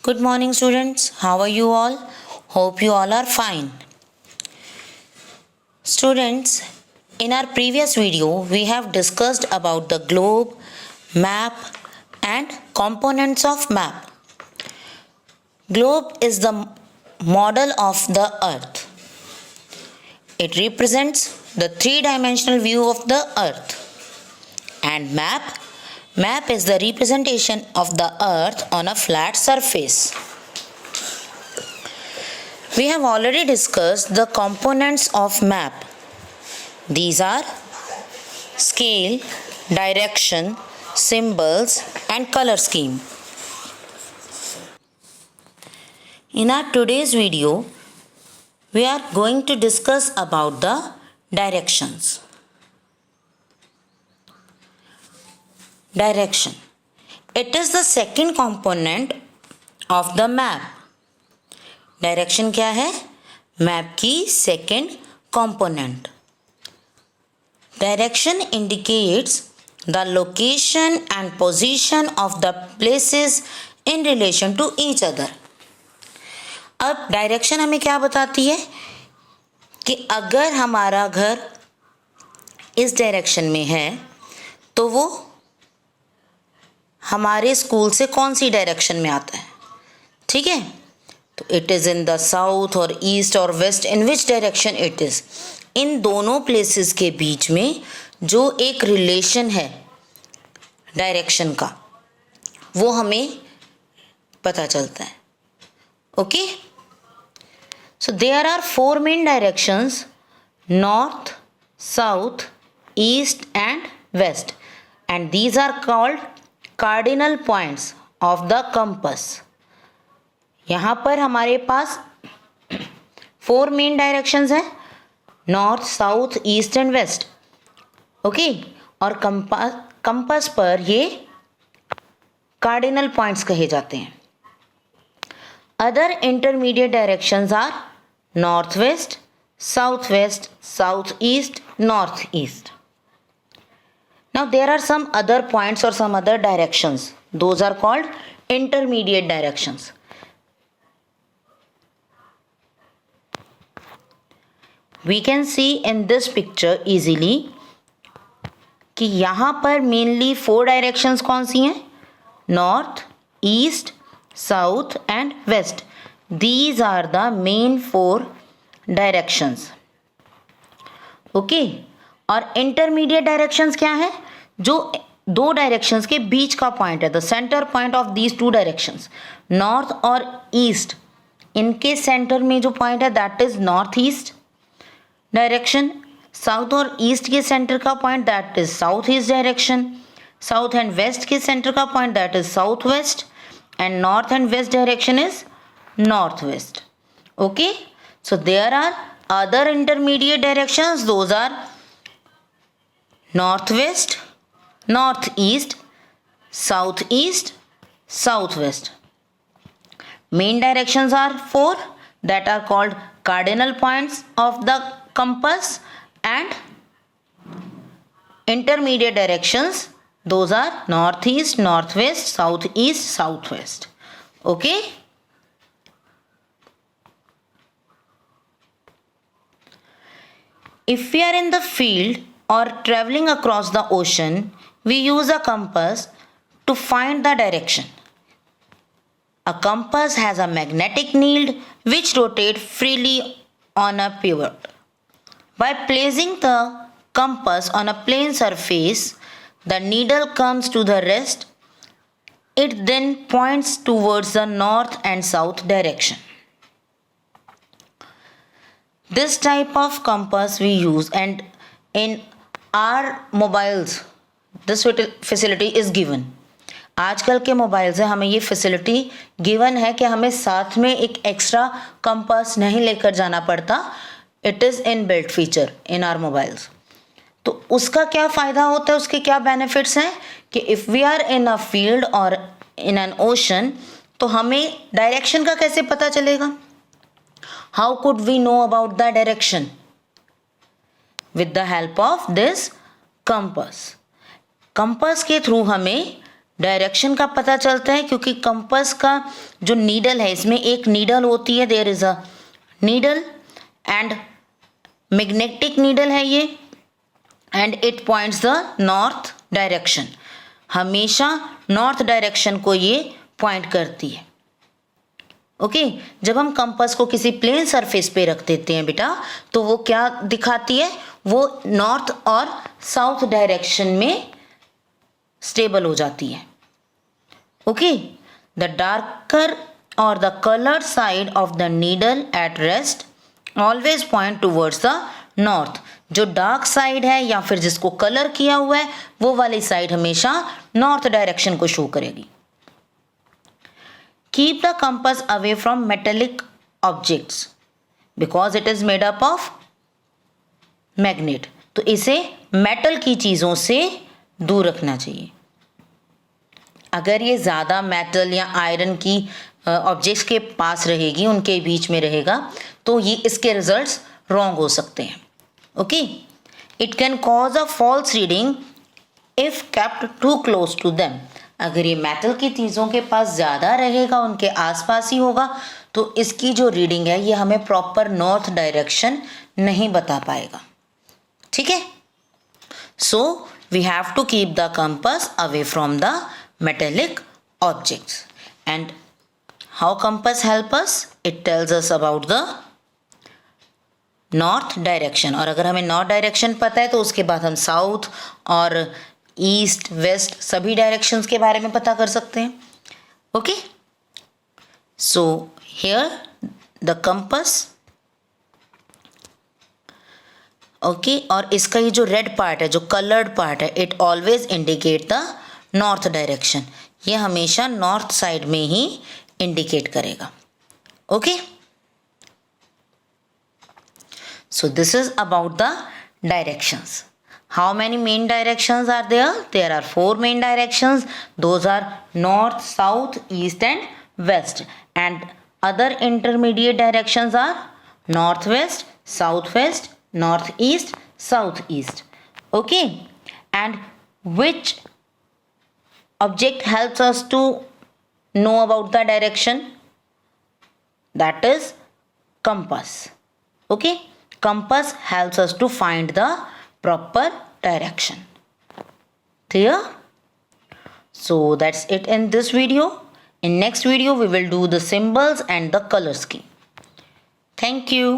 Good morning, students. How are you all? Hope you all are fine. Students, in our previous video, we have discussed about the globe, map, and components of map. Globe is the model of the earth. It represents the three-dimensional view of the earth. And map is the representation of the earth on a flat surface. We have already discussed the components of map. These are scale, direction, symbols, and color scheme. In our today's video, we are going to discuss about the directions. Direction. It is the second component of the map. Direction क्या है? Map की second component. Direction indicates the location and position of the places in relation to each other. अब direction हमें क्या बताती है कि अगर हमारा घर इस डायरेक्शन में है तो वो हमारे स्कूल से कौन सी डायरेक्शन में आता है. ठीक है, तो it is in the south और ईस्ट और west, in which direction it is. इन दोनों प्लेसेस के बीच में जो एक रिलेशन है डायरेक्शन का, वो हमें पता चलता है. Okay, so there are 4 main directions: north, south, east and west, and these are called cardinal points of the compass. यहाँ पर हमारे पास 4 मेन डायरेक्शंस हैं: north, south, east and west. Okay, और कंपस पर ये कार्डिनल पॉइंट्स कहे जाते हैं. Other intermediate directions are north west, south west, south east, north east. Now there are some other points or some other directions. Those are called intermediate directions. We can see in this picture easily कि यहाँ पर mainly 4 directions कौन सी हैं? North, East, South and West. These are the main 4 directions. Okay. और intermediate directions क्या है? जो 2 directions के बीच का पॉइंट है, the centre point of these 2 directions. North और ईस्ट, इनके सेंटर में जो पॉइंट है that is north east direction. South और ईस्ट के सेंटर का point that is south east direction. South and west के सेंटर का point that is south west. And north and west direction is north west. Okay, so there are other intermediate directions. Those are northwest, northeast, southeast, southwest. Main directions are 4 that are called cardinal points of the compass, and intermediate directions, those are northeast, northwest, southeast, southwest. Okay, if we are in the field or traveling across the ocean, we use a compass to find the direction. A compass has a magnetic needle which rotates freely on a pivot. By placing the compass on a plane surface, the needle comes to the rest. It then points towards the north and south direction. This type of compass we use, and in our mobiles this facility is given. आजकल के mobile से हमें ये facility given है कि हमें साथ में एक एक्स्ट्रा कंपास नहीं लेकर जाना पड़ता. It is in built feature in are mobiles. तो उसका क्या फ़ायदा होता है, उसके क्या बेनिफिट्स हैं कि if we are in a field और इन एन ओशन, तो हमें डायरेक्शन का कैसे पता चलेगा? How could we know about the direction? with the help of this compass. Compass के थ्रू हमें डायरेक्शन का पता चलता है क्योंकि कंपास का जो नीडल है, इसमें एक नीडल होती है, there is a needle and magnetic needle है ये, and it points the north direction, हमेशा नॉर्थ डायरेक्शन को ये पॉइंट करती है। ओके जब हम कंपास को किसी प्लेन सरफेस पे रख देते हैं बेटा, तो वो क्या दिखाती है, वो नॉर्थ और साउथ डायरेक्शन में स्टेबल हो जाती है। ओके द डार्कर और the coloured side of the needle at rest always point towards the north. जो डार्क साइड है या फिर जिसको कलर किया हुआ है, वो वाली साइड हमेशा नॉर्थ डायरेक्शन को शो करेगी। Keep the compass away from metallic objects because it is made up of magnet. तो इसे मेटल की चीज़ों से दूर रखना चाहिए। अगर ये ज़्यादा मेटल या आयरन की ऑब्जेक्ट्स के पास रहेगी, उनके बीच में रहेगा, तो ये इसके रिजल्ट्स रॉन्ग हो सकते हैं। Okay it can cause a false reading if kept too close to them. अगर ये मेटल की चीज़ों के पास ज़्यादा रहेगा, उनके आसपास ही होगा, तो इसकी जो रीडिंग है ये हमें प्रॉपर नॉर्थ डायरेक्शन नहीं बता पाएगा। ठीक है, so we have to keep the compass away from the metallic objects. And how compass help us? It tells us about the north direction. और अगर हमें नॉर्थ डायरेक्शन पता है तो उसके बाद हम साउथ और ईस्ट वेस्ट सभी डायरेक्शंस के बारे में पता कर सकते हैं। Okay so here the compass. Okay और इसका ये जो रेड पार्ट है, जो कलर्ड पार्ट है, it always indicate the north direction. ये हमेशा नॉर्थ साइड में ही इंडिकेट करेगा। Okay so this is about the directions. How many main directions are there? There are 4 main directions. Those are north, south, east and west. And other intermediate directions are north west, south west, north east, south east. Okay and which object helps us to know about the direction? That is compass. Okay, compass helps us to find the proper direction. Clear? So that's it in this video. In next video we will do the symbols and the color scheme. Thank you.